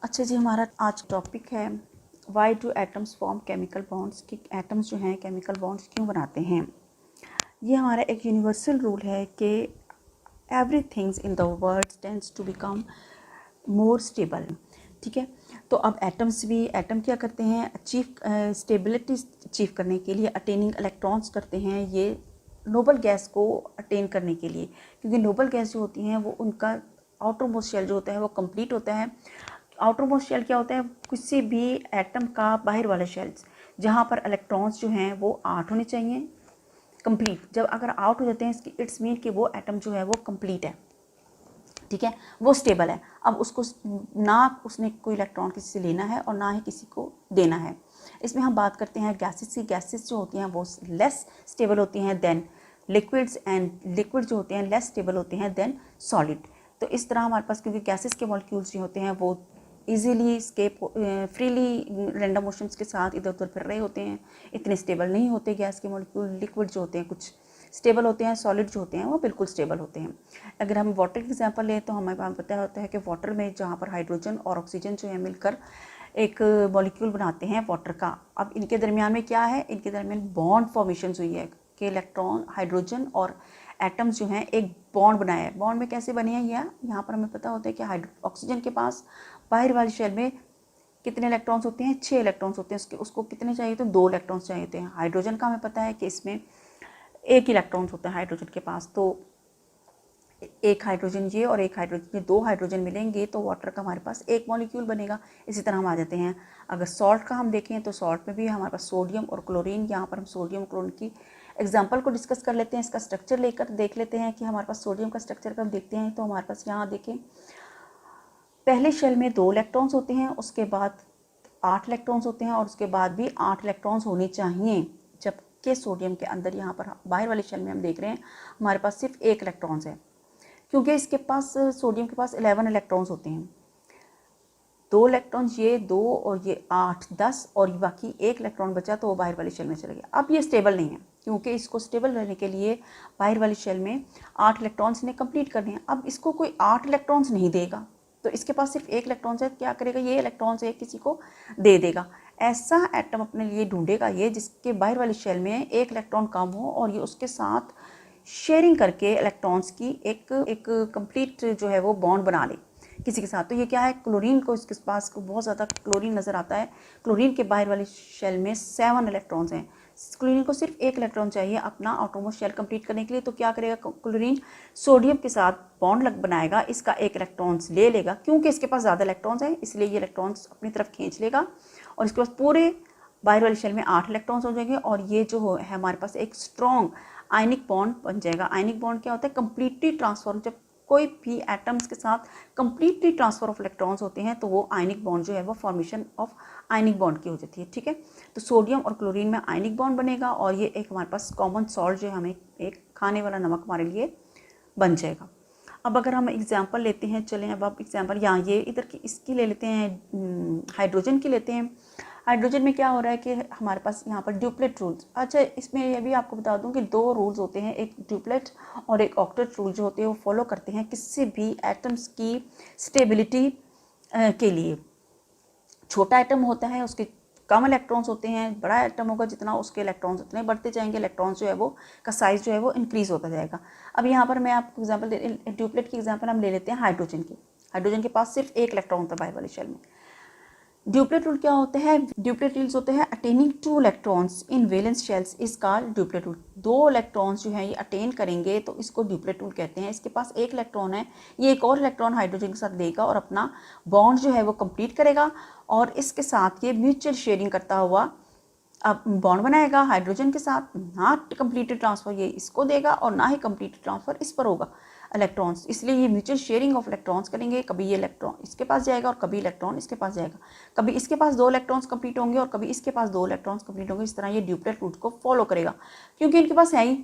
अच्छा जी, हमारा आज टॉपिक है why do atoms form chemical bonds, कि एटम्स जो हैं केमिकल बॉन्ड्स क्यों बनाते हैं। ये हमारा एक यूनिवर्सल रूल है कि every things in the world tends to become more stable. ठीक है, तो अब एटम्स भी, एटम क्या करते हैं, स्टेबिलिटी अचीव करने के लिए अटेनिंग इलेक्ट्रॉन्स करते हैं, ये नोबल गैस को अटेन करने के लिए, क्योंकि नोबल गैस जो होती हैं वो उनका आउटर मोस्ट शेल जो होता है वो कंप्लीट होता है। आउटर मोस्ट शेल क्या होता है, किसी भी एटम का बाहर वाला शेल्स जहाँ पर इलेक्ट्रॉन्स जो हैं वो 8 होने चाहिए कंप्लीट। जब अगर आउट हो जाते हैं इसकी इट्स मीन कि वो एटम जो है वो कंप्लीट है, ठीक है, वो स्टेबल है। अब उसको ना उसने कोई इलेक्ट्रॉन किसी से लेना है और ना ही किसी को देना है। इसमें हम बात करते हैं गैसेस की। गैसेस जो होती हैं वो लेस स्टेबल होती हैं देन लिक्विड्स, एंड लिक्विड जो होते हैं लेस स्टेबल होते हैं देन सॉलिड। तो इस तरह हमारे पास, क्योंकि गैसेस के मॉलिक्यूल्स जो होते हैं वो easily escape freely random motions के साथ इधर उधर फिर रहे होते हैं, इतने स्टेबल नहीं होते गैस के मॉलिक्यूल। लिक्विड जो होते हैं कुछ स्टेबल होते हैं, सॉलिड जो होते हैं वो बिल्कुल स्टेबल होते हैं। अगर हम वाटर की एग्जांपल लें तो हमें पता होता है कि वाटर में जहाँ पर हाइड्रोजन और ऑक्सीजन जो है मिलकर एक मॉलिक्यूल बनाते हैं वाटर का। अब इनके दरमियान में क्या है, इनके दरमियान बॉन्ड फॉर्मेशन हुई है कि इलेक्ट्रॉन, हाइड्रोजन और एटम्स जो हैं एक बॉन्ड बनाया है। बॉन्ड में कैसे बने हैं, यहाँ पर हमें पता होता है कि ऑक्सीजन के पास बाहर वाली शेल में कितने इलेक्ट्रॉन्स होते हैं, 6 इलेक्ट्रॉन्स होते हैं। उसको कितने चाहिए, तो 2 इलेक्ट्रॉन्स चाहिए होते हैं। हाइड्रोजन का हमें पता है कि इसमें 1 इलेक्ट्रॉन्स होता है हाइड्रोजन के पास, तो एक हाइड्रोजन ये और एक हाइड्रोजन ये, 2 हाइड्रोजन मिलेंगे तो वाटर का हमारे पास एक मॉलिक्यूल बनेगा। इसी तरह हम आ जाते हैं, अगर सॉल्ट का हम देखें तो सॉल्ट में भी हमारे पास सोडियम और क्लोरीन, यहाँ पर हम सोडियम क्लोरीन की एग्जाम्पल को डिस्कस कर लेते हैं, इसका स्ट्रक्चर लेकर देख लेते हैं कि हमारे पास सोडियम का स्ट्रक्चर का हम देखते हैं। तो हमारे पास यहाँ देखें, पहले शेल में 2 इलेक्ट्रॉन्स होते हैं, उसके बाद 8 इलेक्ट्रॉन्स होते हैं और उसके बाद भी 8 इलेक्ट्रॉन्स होने चाहिए। जबकि सोडियम के अंदर, यहाँ पर बाहर वाले शेल में हम देख रहे हैं हमारे पास सिर्फ 1 इलेक्ट्रॉन्स है, क्योंकि इसके पास, सोडियम के पास 11 इलेक्ट्रॉन्स होते हैं। 2 इलेक्ट्रॉन्स ये 2 और ये 8, 10 और बाकी 1 इलेक्ट्रॉन बचा तो वो बाहर वाली शेल में चला गया। अब ये स्टेबल नहीं है, क्योंकि इसको स्टेबल रहने के लिए बाहर वाली शेल में 8 इलेक्ट्रॉन्स ने कंप्लीट करने हैं। अब इसको कोई 8 इलेक्ट्रॉन्स नहीं देगा, तो इसके पास सिर्फ 1 इलेक्ट्रॉन्स है, क्या करेगा, ये इलेक्ट्रॉन्स एक किसी को दे देगा। ऐसा एटम अपने लिए ढूंढेगा ये जिसके बाहर वाली शेल में 1 इलेक्ट्रॉन कम हो और ये उसके साथ शेयरिंग करके इलेक्ट्रॉन्स की एक कंप्लीट जो है वो बॉन्ड बना ले किसी के साथ। तो ये क्या है, क्लोरीन को, इसके पास को बहुत ज़्यादा क्लोरीन नज़र आता है। क्लोरीन के बाहर वाली शेल में 7 इलेक्ट्रॉन्स हैं। क्लोरीन को सिर्फ 1 इलेक्ट्रॉन चाहिए अपना आउटरमोस्ट शेल कंप्लीट करने के लिए। तो क्या करेगा क्लोरीन, सोडियम के साथ बॉन्ड बनाएगा, इसका 1 इलेक्ट्रॉन्स ले लेगा, क्योंकि इसके पास ज़्यादा इलेक्ट्रॉन्स हैं इसलिए ये इलेक्ट्रॉन्स अपनी तरफ खींच लेगा और इसके पास पूरे बाहर वाली शेल में 8 इलेक्ट्रॉन्स हो जाएंगे और ये जो है हमारे पास एक स्ट्रॉन्ग आयनिक बॉन्ड बन जाएगा। आयनिक बॉन्ड क्या होता है, कंप्लीटली ट्रांसफॉर्म, जब कोई भी एटम्स के साथ कंप्लीटली ट्रांसफर ऑफ इलेक्ट्रॉन्स होते हैं तो वो आयनिक बॉन्ड जो है वो फॉर्मेशन ऑफ आयनिक बॉन्ड की हो जाती है। ठीक है, तो सोडियम और क्लोरीन में आयनिक बॉन्ड बनेगा और ये एक हमारे पास कॉमन सॉल्ट जो है, हमें एक खाने वाला नमक हमारे लिए बन जाएगा। अब अगर हम एग्जांपल लेते हैं, चलें अब आप एग्जांपल यहाँ ये इधर की इसकी ले लेते हैं, हाइड्रोजन की लेते हैं। हाइड्रोजन में क्या हो रहा है कि हमारे पास यहाँ पर ड्यूप्लेट रूल्स। अच्छा, इसमें ये भी आपको बता दूं कि 2 रूल्स होते हैं, एक ड्यूप्लेट और एक ऑक्टेट रूल जो होते हैं वो फॉलो करते हैं किसी भी एटम्स की स्टेबिलिटी के लिए। छोटा एटम होता है उसके कम इलेक्ट्रॉन्स होते हैं, बड़ा एटम होगा जितना उसके इलेक्ट्रॉन्स उतने बढ़ते जाएंगे, इलेक्ट्रॉन्स जो है वो का साइज़ जो है वो इंक्रीज़ होता जाएगा। अब यहाँ पर मैं आपको एग्जांपल ड्यूप्लेट की एग्जांपल हम ले लेते हैं हाइड्रोजन की। हाइड्रोजन के पास सिर्फ 1 इलेक्ट्रॉन होता है बाहर वाली शेल में। ड्यूप्लेट रूल क्या होते हैं, ड्यूप्लेट रूल्स होते हैं attaining 2 electrons in valence shells is called duplet rule. 2 electrons जो है ये अटेन करेंगे तो इसको ड्यूप्लेट रूल कहते हैं। इसके पास 1 इलेक्ट्रॉन है, ये एक और इलेक्ट्रॉन हाइड्रोजन के साथ देगा और अपना बॉन्ड जो है वो कंप्लीट करेगा और इसके साथ ये म्यूचुअल शेयरिंग करता हुआ अब बॉन्ड बनाएगा हाइड्रोजन के साथ। ना कंप्लीटेड ट्रांसफर ये इसको देगा और ना ही कंप्लीटेड ट्रांसफर इस पर होगा इलेक्ट्रॉन्स, इसलिए ये म्यूचुअल शेयरिंग ऑफ इलेक्ट्रॉन्स करेंगे। कभी ये इलेक्ट्रॉन इसके पास जाएगा और कभी इलेक्ट्रॉन इसके पास जाएगा, कभी इसके पास 2 इलेक्ट्रॉन्स कंप्लीट होंगे और कभी इसके पास 2 इलेक्ट्रॉन्स कंप्लीट होंगे। इस तरह ये ड्यूप्लेट रूल को फॉलो करेगा, क्योंकि इनके पास है ही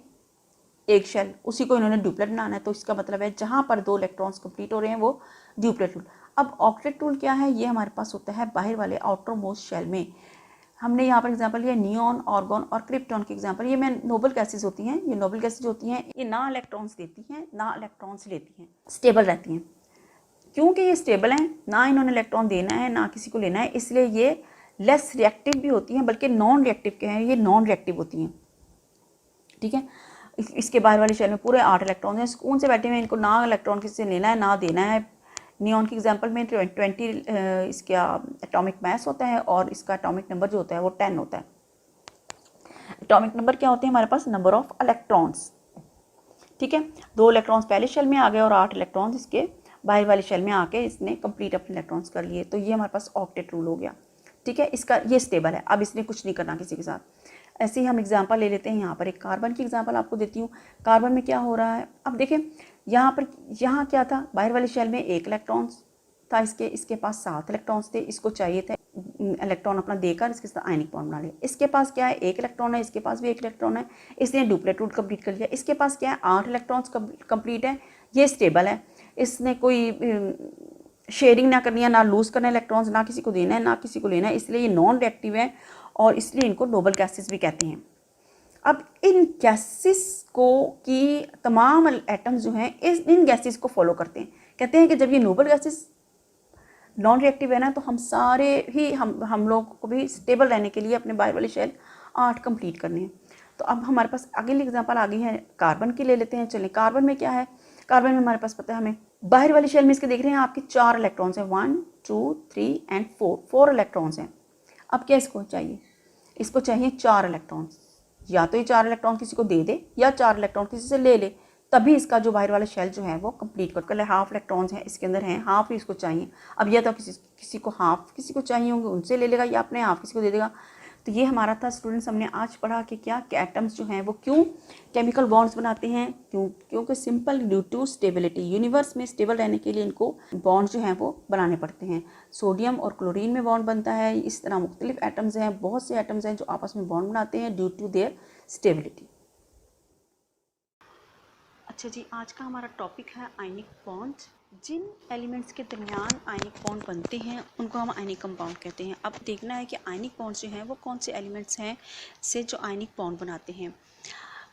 एक शेल, उसी को इन्होंने ड्यूप्लेट बनाना है। तो इसका मतलब है जहाँ पर 2 इलेक्ट्रॉन्स कंप्लीट हो रहे हैं वो ड्यूप्लेट रूल। अब ऑक्टेट रूल क्या है, ये हमारे पास होता है बाहर वाले आउटर मोस्ट शेल में। हमने यहाँ पर एग्जांपल लिया नियॉन, आर्गन और क्रिप्टॉन की एग्जांपल। ये मैं नोबल गैसेज होती हैं, ये नोबल गैसेज होती हैं, ये ना इलेक्ट्रॉन्स देती हैं ना इलेक्ट्रॉन्स लेती हैं, स्टेबल रहती हैं। क्योंकि ये स्टेबल हैं, ना इन्होंने इलेक्ट्रॉन देना है ना किसी को लेना है, इसलिए ये लेस रिएक्टिव भी होती हैं, बल्कि नॉन रिएक्टिव के हैं, ये नॉन रिएक्टिव होती हैं। ठीक है, इसके बाहर वाली शेल में पूरे 8 इलेक्ट्रॉन हैं, सुकून से बैठे हुए, इनको ना इलेक्ट्रॉन किसी से लेना है ना देना है। नियॉन की एग्जांपल में 20 इसका एटॉमिक मास होता है और इसका एटॉमिक नंबर जो होता है वो 10 होता है। एटॉमिक नंबर क्या होते हैं हमारे पास? Number of electrons. ठीक है, 2 इलेक्ट्रॉन्स पहले शेल में आ गए और 8 इलेक्ट्रॉन्स इसके बाहर वाली शेल में आके इसने कंप्लीट अपने इलेक्ट्रॉन्स कर लिए, तो ये हमारे पास ऑक्टेट रूल हो गया। ठीक है, इसका ये स्टेबल है, अब इसने कुछ नहीं करना किसी के साथ। ऐसे ही हम एग्जांपल ले लेते हैं, यहाँ पर एक कार्बन की एग्जांपल आपको देती हूँ। कार्बन में क्या हो रहा है, अब देखें यहाँ क्या था, बाहर वाली शेल में 1 इलेक्ट्रॉन्स था, इसके पास 7 इलेक्ट्रॉन्स थे, इसको चाहिए थे इलेक्ट्रॉन अपना देकर इसके साथ आयनिक बॉन्ड बना लिया। इसके पास क्या है, 1 इलेक्ट्रॉन है, इसके पास भी 1 इलेक्ट्रॉन है, इसने डुप्लेट रूल कंप्लीट कर लिया। इसके पास क्या है, 8 इलेक्ट्रॉन्स कंप्लीट है, ये स्टेबल है, इसने कोई शेयरिंग ना करनी है, ना लूज़ करना है इलेक्ट्रॉन्स, ना किसी को देना है ना किसी को लेना है, इसलिए ये नॉन रिएक्टिव है और इसलिए इनको नोबल गैसेस भी कहते हैं। अब इन गैसेस को की तमाम एटम्स जो हैं इन गैसेस को फॉलो करते हैं, कहते हैं कि जब ये नोबल गैसेस नॉन रिएक्टिव है ना, तो हम सारे ही हम लोग को भी स्टेबल रहने के लिए अपने बाहर वाली शेल 8 कंप्लीट करने हैं। तो अब हमारे पास अगली एग्जांपल आ गई है कार्बन की, ले लेते हैं। चलें, कार्बन में क्या है, कार्बन में हमारे पास पता है हमें, बाहर वाली शेल में इसके देख रहे हैं आपके 4 इलेक्ट्रॉन्स हैं, 1 2 3 एंड 4 इलेक्ट्रॉन्स हैं। अब क्या इसको चाहिए, इसको चाहिए 4 इलेक्ट्रॉन्स, या तो ये 4 इलेक्ट्रॉन किसी को दे दे या 4 इलेक्ट्रॉन किसी से ले ले, तभी इसका जो बाहर वाला शेल जो है वो कंप्लीट कर ले। हाफ इलेक्ट्रॉन्स हैं इसके अंदर हैं, हाफ ही इसको चाहिए। अब या तो किसी को हाफ किसी को चाहिए होंगे उनसे ले लेगा, या अपने हाफ किसी को दे देगा। तो ये हमारा था स्टूडेंट्स, हमने आज पढ़ा कि क्या एटम्स जो हैं वो क्यों केमिकल बॉन्ड्स बनाते हैं, क्योंकि simple due to stability, universe में स्टेबल रहने के लिए इनको बॉन्ड्स जो हैं वो बनाने पड़ते हैं। सोडियम और क्लोरीन में बॉन्ड बनता है, इस तरह मुख्तलिफ एटम्स हैं, बहुत से एटम्स हैं जो आपस में बॉन्ड बनाते हैं ड्यू टू देयर स्टेबिलिटी। अच्छा जी, आज का हमारा टॉपिक है आयनिक बॉन्ड्स। जिन एलिमेंट्स के दरमियान आयनिक बॉन्ड बनते हैं उनको हम आयनिक कंपाउंड कहते हैं। अब देखना है कि आयनिक बॉन्ड्स जो हैं वो कौन से एलिमेंट्स हैं से जो आयनिक बॉन्ड बनाते हैं।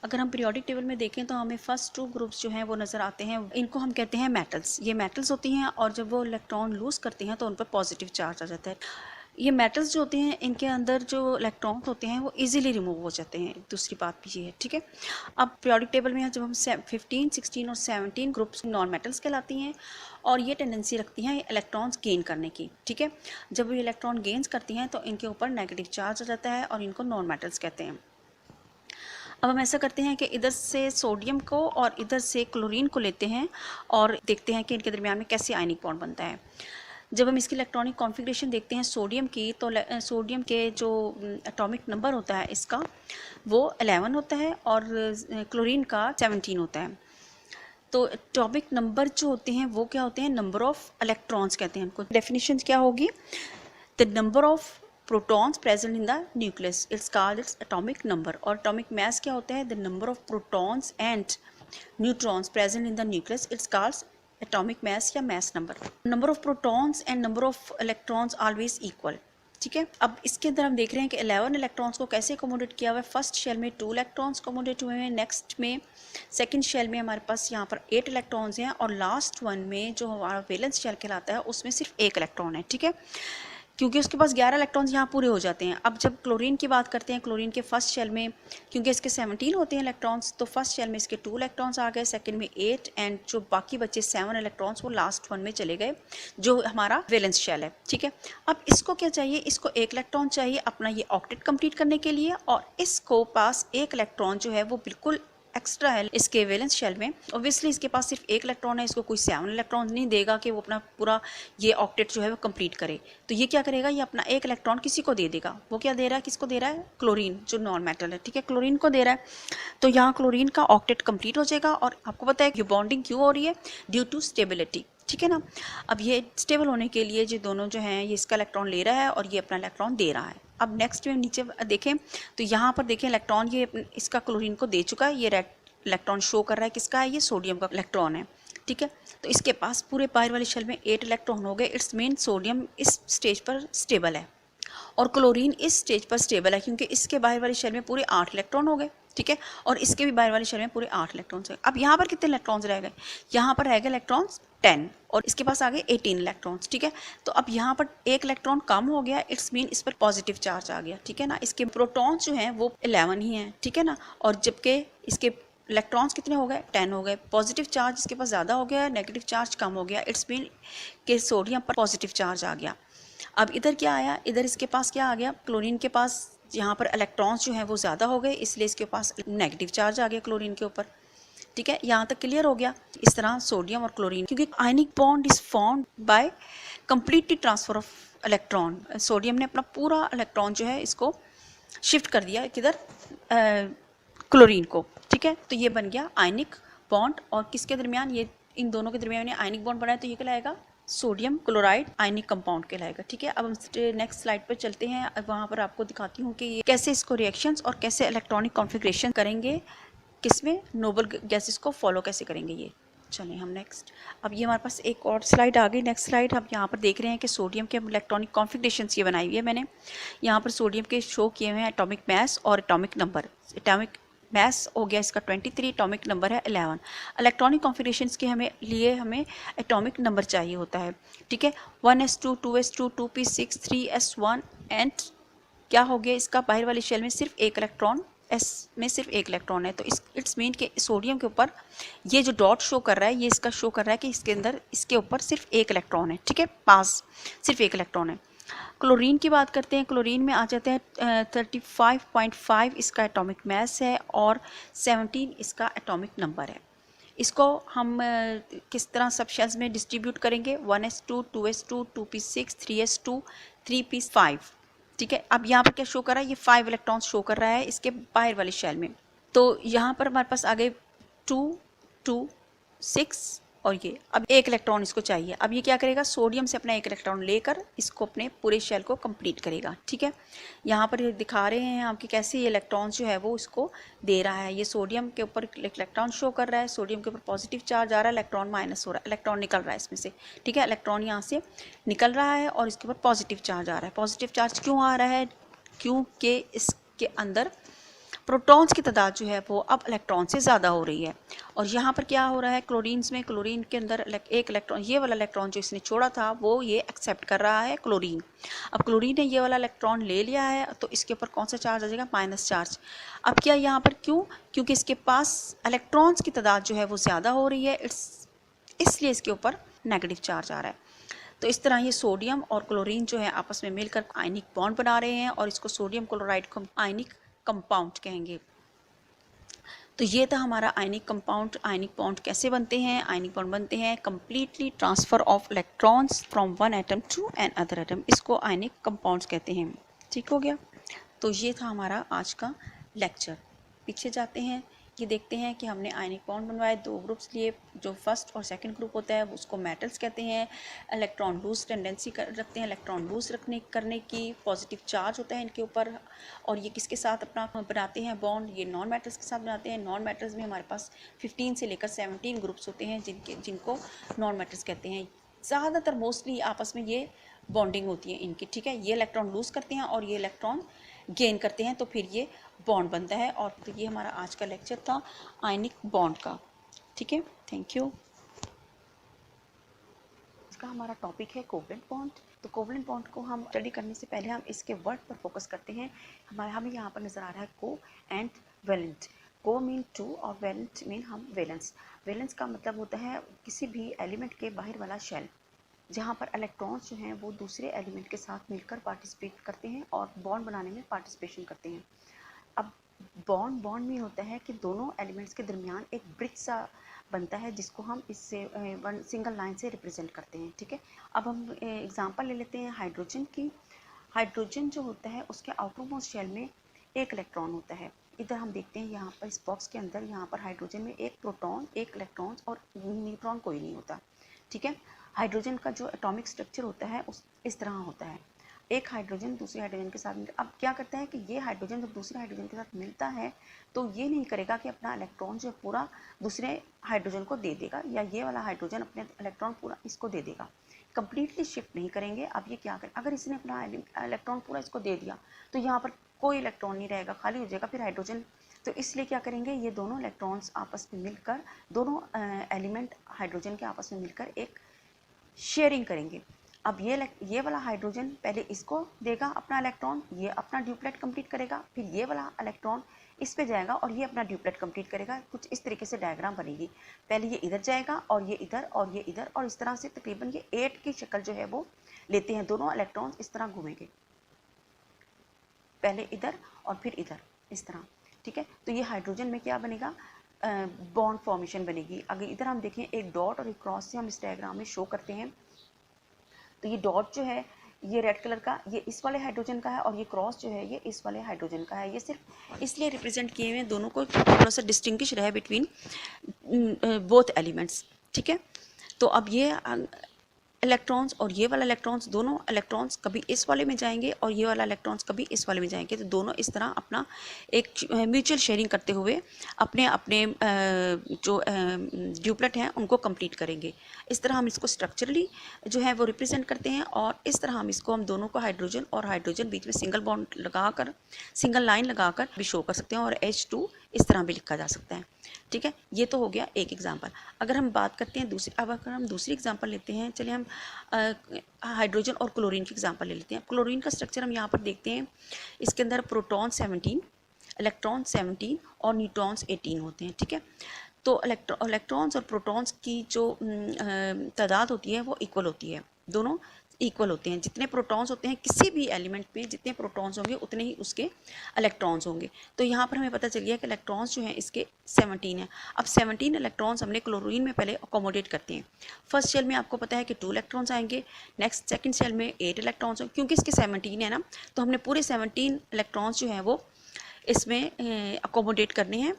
अगर हम पीरियोडिक टेबल में देखें तो हमें फर्स्ट 2 ग्रुप्स जो हैं वो नज़र आते हैं, इनको हम कहते हैं मेटल्स। ये मेटल्स होती हैं और जब वो इलेक्ट्रॉन लूज़ करते हैं तो उन पर पॉजिटिव चार्ज आ जाता है। ये मेटल्स जो होते हैं इनके अंदर जो इलेक्ट्रॉन्स होते हैं वो इजीली रिमूव हो जाते हैं, दूसरी बात भी ये है। ठीक है, अब पीरियोडिक टेबल में जब हम 15, 16 और 17 ग्रुप्स नॉन मेटल्स कहलाती हैं और ये टेंडेंसी रखती हैं इलेक्ट्रॉन्स गेन करने की। ठीक है, जब ये इलेक्ट्रॉन गेन्स करती हैं तो इनके ऊपर नेगेटिव चार्ज आ जाता है और इनको नॉन मेटल्स कहते हैं। अब हम ऐसा करते हैं कि इधर से सोडियम को और इधर से क्लोरीन को लेते हैं और देखते हैं कि इनके दरमियान में कैसे आयनिक बॉन्ड बनता है। जब हम इसकी इलेक्ट्रॉनिक कॉन्फ़िगरेशन देखते हैं सोडियम की, तो सोडियम के जो एटॉमिक नंबर होता है इसका वो 11 होता है और क्लोरीन का 17 होता है। तो एटॉमिक नंबर जो होते हैं वो क्या होते हैं, नंबर ऑफ इलेक्ट्रॉन्स कहते हैं उनको। डेफिनेशन क्या होगी, the number of protons present in the nucleus, it's called its atomic number. और एटॉमिक मास क्या होता है, the number of protons and neutrons present in the nucleus, it's called atomic mass या mass number. Number of protons and number of electrons always equal. ठीक है, अब इसके अंदर हम देख रहे हैं कि 11 इलेक्ट्रॉन्स को कैसे अकोमोडेट किया हुआ है। फर्स्ट शेल में 2 इलेक्ट्रॉन्स अकोमोडेट हुए हैं, नेक्स्ट में सेकंड शेल में हमारे पास यहाँ पर 8 इलेक्ट्रॉन्स हैं और लास्ट वन में जो हमारा वैलेंस शेल कहलाता है उसमें सिर्फ 1 इलेक्ट्रॉन है। ठीक है, क्योंकि उसके पास 11 इलेक्ट्रॉन्स यहाँ पूरे हो जाते हैं। अब जब क्लोरीन की बात करते हैं, क्लोरीन के फर्स्ट शेल में क्योंकि इसके 17 होते हैं इलेक्ट्रॉन्स, तो फर्स्ट शेल में इसके 2 इलेक्ट्रॉन्स आ गए, सेकंड में 8 एंड जो बाकी बचे 7 इलेक्ट्रॉन्स वो लास्ट वन में चले गए जो हमारा वैलेंस शेल है। ठीक है, अब इसको क्या चाहिए, इसको 1 इलेक्ट्रॉन चाहिए अपना ये ऑक्टेट कंप्लीट करने के लिए, और इसको पास 1 इलेक्ट्रॉन जो है वो बिल्कुल एक्स्ट्रा है इसके वैलेंस शेल में। ऑब्वियसली इसके पास सिर्फ 1 इलेक्ट्रॉन है, इसको कोई 7 इलेक्ट्रॉन नहीं देगा कि वो अपना पूरा ये ऑक्टेट जो है वो कंप्लीट करे। तो ये क्या करेगा, ये अपना 1 इलेक्ट्रॉन किसी को दे देगा। वो क्या दे रहा है, किसको दे रहा है, क्लोरीन जो नॉन मेटल है। ठीक है, क्लोरीन को दे रहा है, तो यहाँ क्लोरीन का ऑक्टेट कंप्लीट हो जाएगा। और आपको पता है कि बॉन्डिंग क्यों हो रही है, ड्यू टू स्टेबिलिटी। ठीक है ना, अब ये स्टेबल होने के लिए जो दोनों जो हैं ये इसका इलेक्ट्रॉन ले रहा है और ये अपना इलेक्ट्रॉन दे रहा है। अब नेक्स्ट में नीचे देखें तो यहाँ पर देखें इलेक्ट्रॉन ये इसका क्लोरीन को दे चुका है, ये रेड इलेक्ट्रॉन शो कर रहा है किसका है, ये सोडियम का इलेक्ट्रॉन है। ठीक है, तो इसके पास पूरे बाहर वाले शेल में 8 इलेक्ट्रॉन हो गए। इट्स मीन सोडियम इस स्टेज पर स्टेबल है और क्लोरीन इस स्टेज पर स्टेबल है क्योंकि इसके बाहर वाले शेल में पूरे 8 इलेक्ट्रॉन हो गए। ठीक है। और इसके भी बाहर वाली शेल में पूरे 8 इलेक्ट्रॉन्स है। अब यहाँ पर कितने इलेक्ट्रॉन्स रह गए, यहाँ पर रह गए इलेक्ट्रॉन्स 10 और इसके पास आ गए 18 इलेक्ट्रॉन्स, ठीक है। तो अब यहाँ पर एक इलेक्ट्रॉन कम हो गया, इट्स मीन इस पर पॉजिटिव चार्ज आ गया, ठीक है ना। इसके प्रोटॉन्स जो हैं वो 11 ही हैं, ठीक है ना। और जबकि इसके इलेक्ट्रॉन्स कितने हो गए, 10 हो गए। पॉजिटिव चार्ज इसके पास ज़्यादा हो गया, नेगेटिव चार्ज कम हो गया, इट्स मीन के सोडियम पर पॉजिटिव चार्ज आ गया। अब इधर क्या आया, इधर इसके पास क्या आ गया, क्लोरीन के पास यहाँ पर इलेक्ट्रॉन्स जो हैं वो ज़्यादा हो गए, इसलिए इसके पास नेगेटिव चार्ज आ गया क्लोरीन के ऊपर, ठीक है। यहाँ तक क्लियर हो गया। इस तरह सोडियम और क्लोरीन, क्योंकि ionic bond is formed by completely transfer of electron. Sodium ने अपना पूरा इलेक्ट्रॉन जो है इसको शिफ्ट कर दिया किधर, क्लोरीन को, ठीक है। तो ये बन गया आयनिक बॉन्ड। और किसके दरमियान, ये इन दोनों के दरमियान आयनिक बॉन्ड बनाया, तो ये कहलाएगा सोडियम क्लोराइड आयनिक कंपाउंड कहलाएगा, ठीक है। अब हम नेक्स्ट स्लाइड पर चलते हैं, वहाँ पर आपको दिखाती हूँ कि ये कैसे इसको रिएक्शंस और कैसे इलेक्ट्रॉनिक कॉन्फ़िगरेशन करेंगे, किसमें नोबल गैसेस को फॉलो कैसे करेंगे ये। चलें हम नेक्स्ट, अब ये हमारे पास एक और स्लाइड आ गई। नेक्स्ट स्लाइड हम यहाँ पर देख रहे हैं कि सोडियम के इलेक्ट्रॉनिक कॉन्फ़िगरेशंस ये बनाई हुई है मैंने। यहाँ पर सोडियम के शो किए हुए हैं एटॉमिक मास और एटॉमिक नंबर। एटॉमिक मास हो गया इसका 23, एटॉमिक नंबर है 11। इलेक्ट्रॉनिक कॉन्फ़िगरेशंस के हमें एटॉमिक नंबर चाहिए होता है, ठीक है। 1s2, 2s2, 2p6, 3s1 and क्या हो गया, इसका बाहर वाली शेल में सिर्फ एक इलेक्ट्रॉन, एस में सिर्फ एक इलेक्ट्रॉन है। तो इट्स मीन कि सोडियम के ऊपर ये जो डॉट शो कर रहा है, ये इसका शो कर रहा है कि इसके अंदर इसके ऊपर सिर्फ एक इलेक्ट्रॉन है, ठीक है, पास सिर्फ एक इलेक्ट्रॉन है। क्लोरीन की बात करते हैं, क्लोरीन में आ जाते हैं 35.5 इसका एटॉमिक मास है और 17 इसका एटॉमिक नंबर है। इसको हम किस तरह सब शेल्स में डिस्ट्रीब्यूट करेंगे, 1s2, 2s2, 2p6, 3s2, 3p5, ठीक है। अब यहाँ पर क्या शो कर रहा है, ये 5 इलेक्ट्रॉन शो कर रहा है इसके बाहर वाली शेल में। तो यहाँ पर हमारे पास आ गए 2, 2, 6 और ये अब एक इलेक्ट्रॉन इसको चाहिए। अब ये क्या करेगा, सोडियम से अपना एक इलेक्ट्रॉन लेकर इसको अपने पूरे शेल को कंप्लीट करेगा, ठीक है। यहाँ पर दिखा रहे हैं आपके कैसे ये इलेक्ट्रॉन जो है वो इसको दे रहा है। ये सोडियम के ऊपर इलेक्ट्रॉन शो कर रहा है, सोडियम के ऊपर पॉजिटिव चार्ज आ रहा है, इलेक्ट्रॉन माइनस हो रहा है, इलेक्ट्रॉन निकल रहा है इसमें से, ठीक है। इलेक्ट्रॉन यहाँ से निकल रहा है और इसके ऊपर पॉजिटिव चार्ज आ रहा है। पॉजिटिव चार्ज क्यों आ रहा है, क्योंकि इसके अंदर प्रोटॉन्स की तादाद जो है वो अब इलेक्ट्रॉन से ज़्यादा हो रही है। और यहाँ पर क्या हो रहा है, क्लोरीन्स में, क्लोरीन के अंदर एक इलेक्ट्रॉन, ये वाला इलेक्ट्रॉन जो इसने छोड़ा था वो ये एक्सेप्ट कर रहा है क्लोरीन। अब क्लोरीन ने ये वाला इलेक्ट्रॉन ले लिया है, तो इसके ऊपर कौन सा चार्ज आ जाएगा, माइनस चार्ज। अब क्या यहाँ पर क्यों, क्योंकि इसके पास इलेक्ट्रॉन्स की तादाद जो है वो ज़्यादा हो रही है, इसलिए इसके ऊपर नेगेटिव चार्ज आ रहा है। तो इस तरह ये सोडियम और क्लोरीन जो है आपस में मिलकर आयनिक बॉन्ड बना रहे हैं और इसको सोडियम क्लोराइड को आयनिक कंपाउंड कहेंगे। तो ये था हमारा आयनिक कंपाउंड। आयनिक बॉन्ड कैसे बनते हैं, आयनिक बॉन्ड बनते हैं completely transfer of electrons from one atom to another atom, इसको आयनिक कंपाउंड्स कहते हैं। ठीक हो गया। तो ये था हमारा आज का लेक्चर। पीछे जाते हैं, ये देखते हैं कि हमने आयनिक बॉन्ड बनवाए, दो ग्रुप्स लिए। जो फर्स्ट और सेकंड ग्रुप होता है उसको मेटल्स कहते हैं। इलेक्ट्रॉन लूज टेंडेंसी रखते हैं, इलेक्ट्रॉन लूज करने की, पॉजिटिव चार्ज होता है इनके ऊपर। और ये किसके साथ अपना बनाते हैं बॉन्ड, ये नॉन मेटल्स के साथ बनाते हैं। नॉन मेटल्स में हमारे पास 15 से लेकर 17 ग्रुप्स होते हैं जिनको नॉन मेटल्स कहते हैं। ज़्यादातर मोस्टली आपस में ये बॉन्डिंग होती है इनकी, ठीक है। ये इलेक्ट्रॉन लूज करते हैं और ये इलेक्ट्रॉन गेन करते हैं, तो फिर ये बॉन्ड बनता है। और तो ये हमारा आज का लेक्चर था आयनिक बॉन्ड का, ठीक है। Thank you. इसका हमारा टॉपिक है कोवलेंट बॉन्ड। तो कोवलेंट बॉन्ड को हम स्टडी करने से पहले हम इसके वर्ड पर फोकस करते हैं। हमें यहाँ पर नज़र आ रहा है को एंड वैलेंट। को मीन टू और वैलेंट मीन हम वैलेंस। वैलेंस का मतलब होता है किसी भी एलिमेंट के बाहर वाला शेल, जहाँ पर इलेक्ट्रॉन्स जो हैं वो दूसरे एलिमेंट के साथ मिलकर पार्टिसिपेट करते हैं और बॉन्ड बनाने में पार्टिसिपेशन करते हैं। अब बॉन्ड में होता है कि दोनों एलिमेंट्स के दरमियान एक ब्रिज सा बनता है, जिसको हम इससे वन सिंगल लाइन से रिप्रेजेंट करते हैं, ठीक है। अब हम एग्जांपल ले लेते हैं हाइड्रोजन की। हाइड्रोजन जो होता है उसके आउटर मोस्ट शेल में एक इलेक्ट्रॉन होता है। इधर हम देखते हैं यहाँ पर इस बॉक्स के अंदर, यहाँ पर हाइड्रोजन में एक प्रोटॉन, एक इलेक्ट्रॉन और न्यूट्रॉन कोई नहीं होता, ठीक है। हाइड्रोजन का जो एटॉमिक स्ट्रक्चर होता है उस इस तरह होता है। एक हाइड्रोजन दूसरे हाइड्रोजन के साथ अब क्या करता है कि ये हाइड्रोजन जब दूसरे हाइड्रोजन के साथ मिलता है तो ये नहीं करेगा कि अपना इलेक्ट्रॉन जो पूरा दूसरे हाइड्रोजन को दे देगा, या ये वाला हाइड्रोजन अपने इलेक्ट्रॉन पूरा इसको दे देगा। कंप्लीटली शिफ्ट नहीं करेंगे। अब ये क्या करें, अगर इसने अपना इलेक्ट्रॉन पूरा इसको दे दिया तो यहाँ पर कोई इलेक्ट्रॉन नहीं रहेगा, खाली हो जाएगा। फिर हाइड्रोजन तो इसलिए क्या करेंगे, ये दोनों इलेक्ट्रॉन्स आपस में मिलकर, दोनों एलिमेंट हाइड्रोजन के आपस में मिलकर एक शेयरिंग करेंगे। अब ये वाला हाइड्रोजन पहले इसको देगा अपना इलेक्ट्रॉन, ये अपना ड्यूप्लेट कंप्लीट करेगा, फिर ये वाला इलेक्ट्रॉन इस पे जाएगा और ये अपना ड्यूप्लेट कंप्लीट करेगा। कुछ इस तरीके से डायग्राम बनेगी, पहले ये इधर जाएगा और ये इधर और ये इधर, और इस तरह से तकरीबन ये 8 की शक्ल जो है वो लेते हैं। दोनों इलेक्ट्रॉन्स इस तरह घूमेंगे, पहले इधर और फिर इधर, इस तरह, ठीक है। तो ये हाइड्रोजन में क्या बनेगा, बॉन्ड फॉर्मेशन बनेगी। अगर इधर हम देखें एक डॉट और एक क्रॉस से हम इस डायग्राम में शो करते हैं, तो ये डॉट जो है ये रेड कलर का, ये इस वाले हाइड्रोजन का है, और ये क्रॉस जो है ये इस वाले हाइड्रोजन का है। ये सिर्फ इसलिए रिप्रेजेंट किए हुए हैं, दोनों को थोड़ा सा डिस्टिंग्विश रहे बिटवीन बोथ एलिमेंट्स, ठीक है। तो अब ये इलेक्ट्रॉन्स और ये वाला इलेक्ट्रॉन्स, दोनों इलेक्ट्रॉन्स कभी इस वाले में जाएंगे और ये वाला इलेक्ट्रॉन्स कभी इस वाले में जाएंगे। तो दोनों इस तरह अपना एक म्यूचुअल शेयरिंग करते हुए अपने अपने जो ड्यूप्लेट हैं उनको कंप्लीट करेंगे। इस तरह हम इसको स्ट्रक्चरली जो है वो रिप्रेजेंट करते हैं, और इस तरह हम दोनों को हाइड्रोजन और हाइड्रोजन बीच में सिंगल बॉन्ड लगाकर, सिंगल लाइन लगाकर भी शो कर सकते हैं, और H2 इस तरह भी लिखा जा सकता है, ठीक है। ये तो हो गया एक एग्जांपल। अगर हम बात करते हैं अगर हम दूसरी एग्जांपल लेते हैं, चलिए हम हाइड्रोजन और क्लोरीन की एग्जांपल ले लेते हैं। क्लोरीन का स्ट्रक्चर हम यहाँ पर देखते हैं, इसके अंदर प्रोटॉन 17, इलेक्ट्रॉन 17 और न्यूट्रॉन्स 18 होते हैं, ठीक है। तो इलेक्ट्रॉन्स और प्रोटॉन्स की जो तादाद होती है वो इक्वल होती है, दोनों इक्वल होते हैं। जितने प्रोटॉन्स होते हैं किसी भी एलिमेंट में, जितने प्रोटॉन्स होंगे उतने ही उसके इलेक्ट्रॉन्स होंगे। तो यहाँ पर हमें पता चल गया कि इलेक्ट्रॉन्स जो हैं इसके 17 हैं। अब 17 इलेक्ट्रॉन्स हमने क्लोरीन में पहले अकोमोडेट करते हैं। फर्स्ट शेल में आपको पता है कि 2 इलेक्ट्रॉन्स आएंगे, नेक्स्ट सेकंड शेल में 8 इलेक्ट्रॉन्स होंगे, क्योंकि इसके 17 है ना, तो हमने पूरे 17 इलेक्ट्रॉन्स जो हैं वो इसमें अकोमोडेट करने हैं।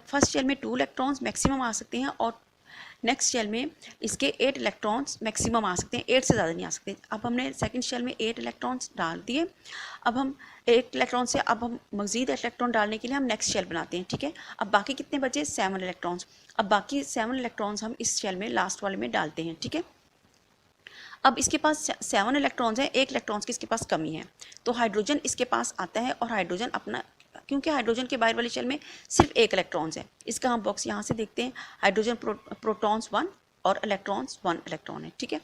फर्स्ट शेल में 2 इलेक्ट्रॉन्स मैक्सिमम आ सकते हैं, और नेक्स्ट शेल में इसके 8 इलेक्ट्रॉन्स मैक्सिमम आ सकते हैं, 8 से ज़्यादा नहीं आ सकते। अब हमने सेकंड शेल में 8 इलेक्ट्रॉन्स डाल दिए। अब हम 8 इलेक्ट्रॉन से अब हम मज़ीद इलेक्ट्रॉन डालने के लिए हम नेक्स्ट शेल बनाते हैं, ठीक है। अब बाकी कितने बचे, 7 इलेक्ट्रॉन्स। अब बाकी 7 इलेक्ट्रॉन्स हम इस शेल में लास्ट वाले में डालते हैं, ठीक है। अब इसके पास 7 इलेक्ट्रॉन्स हैं, 1 इलेक्ट्रॉन्स की इसके पास कमी है, तो हाइड्रोजन इसके पास आता है, और हाइड्रोजन अपना, क्योंकि हाइड्रोजन के बाहर वाले शेल में सिर्फ 1 इलेक्ट्रॉन्स है, इसका हम बॉक्स यहाँ से देखते हैं, हाइड्रोजन प्रोटॉन्स 1 और इलेक्ट्रॉन्स 1 इलेक्ट्रॉन है, ठीक है।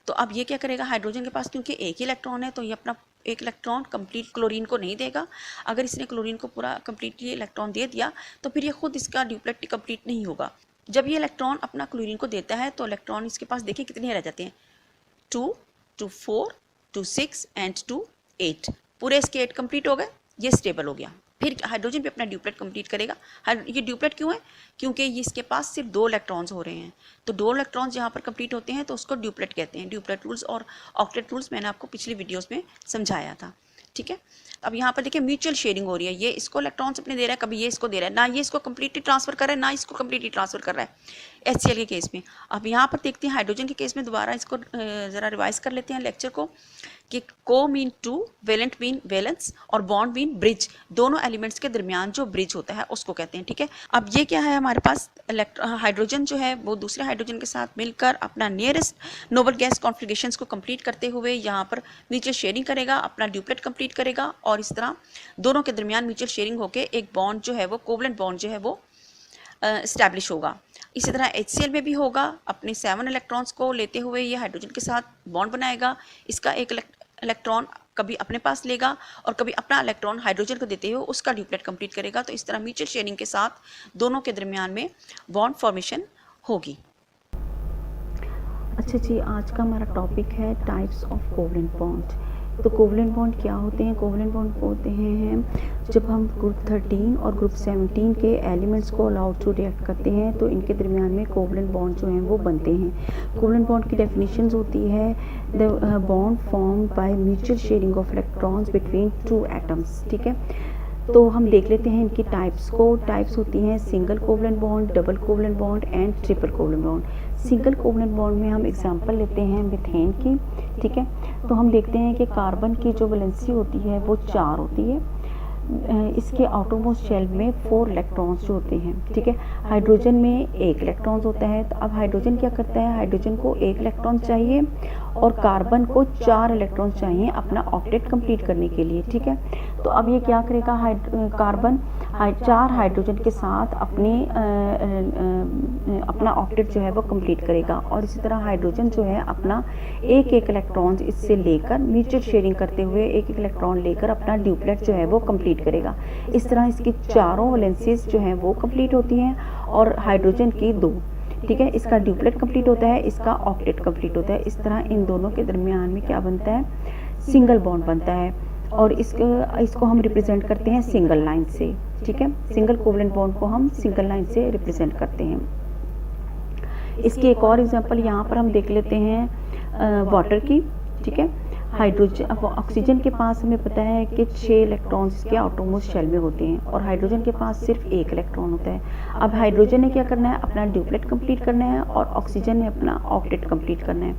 तो अब ये क्या करेगा, हाइड्रोजन के पास क्योंकि 1 ही इलेक्ट्रॉन है, तो ये अपना 1 इलेक्ट्रॉन कंप्लीट क्लोरीन को नहीं देगा। अगर इसने क्लोरीन को पूरा कंप्लीटली इलेक्ट्रॉन दे दिया तो फिर ये खुद इसका ड्यूप्लेट कंप्लीट नहीं होगा। जब ये इलेक्ट्रॉन अपना क्लोरीन को देता है तो इलेक्ट्रॉन इसके पास देखिए कितने रह जाते हैं, 2, 2, 4, 2, 6 एंड 2, 8। पूरे इसके 8 कंप्लीट हो गए, ये स्टेबल हो गया। फिर हाइड्रोजन भी अपना ड्यूप्लेट कंप्लीट करेगा। ये ड्यूप्लेट क्यों है, क्योंकि ये इसके पास सिर्फ 2 इलेक्ट्रॉन्स हो रहे हैं, तो 2 इलेक्ट्रॉन्स जहाँ पर कंप्लीट होते हैं तो उसको ड्यूप्लेट कहते हैं। ड्यूप्लेट रूल्स और ऑक्टेट रूल्स मैंने आपको पिछली वीडियोस में समझाया था, ठीक है। अब यहाँ पर देखिए म्यूचुअल शेयरिंग हो रही है, ये इसको इलेक्ट्रॉन्स अपने दे रहा है, कभी ये इसको दे रहा है, ना ये इसको कंप्लीटली ट्रांसफर कर रहा है, ना इसको कंप्लीटली ट्रांसफर कर रहा है HCl के केस में। अब यहाँ पर देखते हैं हाइड्रोजन के केस में, दोबारा इसको ज़रा रिवाइज कर लेते हैं लेक्चर को, कि को मीन 2, वेलेंट मीन वैलेंस, और बॉन्ड मीन ब्रिज। दोनों एलिमेंट्स के दरमियान जो ब्रिज होता है उसको कहते हैं, ठीक है। अब ये क्या है, हमारे पास हाइड्रोजन जो है वो दूसरे हाइड्रोजन के साथ मिलकर अपना नियरेस्ट नोबल गैस कॉन्फ़िगरेशंस को कंप्लीट करते हुए यहाँ पर म्यूचुअल शेयरिंग करेगा, अपना ड्यूप्लेट कंप्लीट करेगा, और इस तरह दोनों के दरमियान म्यूचुअल शेयरिंग होकर एक बॉन्ड जो है वो कोवलेंट बॉन्ड जो है वो इस्टेब्लिश होगा। इसी तरह HCl में भी होगा, अपने 7 इलेक्ट्रॉन्स को लेते हुए ये हाइड्रोजन के साथ बॉन्ड बनाएगा, इसका एक इलेक्ट्रॉन कभी अपने पास लेगा और कभी अपना इलेक्ट्रॉन हाइड्रोजन को देते हुए उसका ड्यूप्लेट कंप्लीट करेगा। तो इस तरह म्यूचुअल शेयरिंग के साथ दोनों के दरमियान में बॉन्ड फॉर्मेशन होगी। अच्छा जी, आज का हमारा टॉपिक है टाइप्स ऑफ कोवलेंट बॉन्ड। तो कोवलेंट बॉन्ड क्या होते हैं? कोवलेंट बॉन्ड होते हैं जब हम ग्रुप 13 और ग्रुप 17 के एलिमेंट्स को अलाउड टू रिएक्ट करते हैं तो इनके दरमियान में कोवलेंट बॉन्ड जो हैं वो बनते हैं। कोवलेंट बॉन्ड की डेफिनेशंस होती है the bond form by mutual sharing of electrons between 2 atoms, ठीक है। तो हम देख लेते हैं इनकी टाइप्स को। टाइप्स होती हैं single covalent bond, double covalent bond and triple covalent bond. Single covalent bond में हम एग्जांपल लेते हैं मीथेन की, ठीक है। तो हम देखते हैं कि कार्बन की जो वैलेंसी होती है वो 4 होती है, इसके आउटरमोस्ट शेल में 4 इलेक्ट्रॉन्स जो होते हैं, ठीक है। हाइड्रोजन में 1 इलेक्ट्रॉन्स होता है। तो अब हाइड्रोजन क्या करता है, हाइड्रोजन को 1 इलेक्ट्रॉन चाहिए और कार्बन को 4 इलेक्ट्रॉन चाहिए अपना ऑक्टेट कंप्लीट करने के लिए, ठीक है। तो अब ये क्या करेगा, कार्बन 4 हाइड्रोजन के साथ अपना ऑक्टेट जो है वो कंप्लीट करेगा। और इसी तरह हाइड्रोजन जो है अपना एक इलेक्ट्रॉन इससे लेकर म्यूचुअल शेयरिंग करते हुए एक इलेक्ट्रॉन लेकर अपना ड्यूप्लेट जो है वो कंप्लीट करेगा। इस तरह इसकी चारों वैलेंसीज जो हैं वो कंप्लीट होती हैं और हाइड्रोजन की 2, ठीक है। इसका ड्यूप्लेट कंप्लीट होता है, इसका ऑक्टेट कंप्लीट होता है। इस तरह इन दोनों के दरमियान में क्या बनता है, सिंगल बॉन्ड बनता है और इसको हम रिप्रेजेंट करते हैं सिंगल लाइन से, ठीक है। सिंगल कोवलेंट बॉन्ड को हम सिंगल लाइन से रिप्रेजेंट करते हैं। इसकी एक और एग्जांपल यहाँ पर हम देख लेते हैं वाटर की, ठीक है। हाइड्रोजन ऑक्सीजन के पास हमें पता है कि 6 इलेक्ट्रॉन्स इसके आउटरमोस्ट शेल में होते हैं और हाइड्रोजन के पास सिर्फ 1 इलेक्ट्रॉन होता है। अब हाइड्रोजन ने क्या करना है, अपना ड्यूप्लेट कंप्लीट करना है और ऑक्सीजन ने अपना ऑक्टेट कंप्लीट करना है।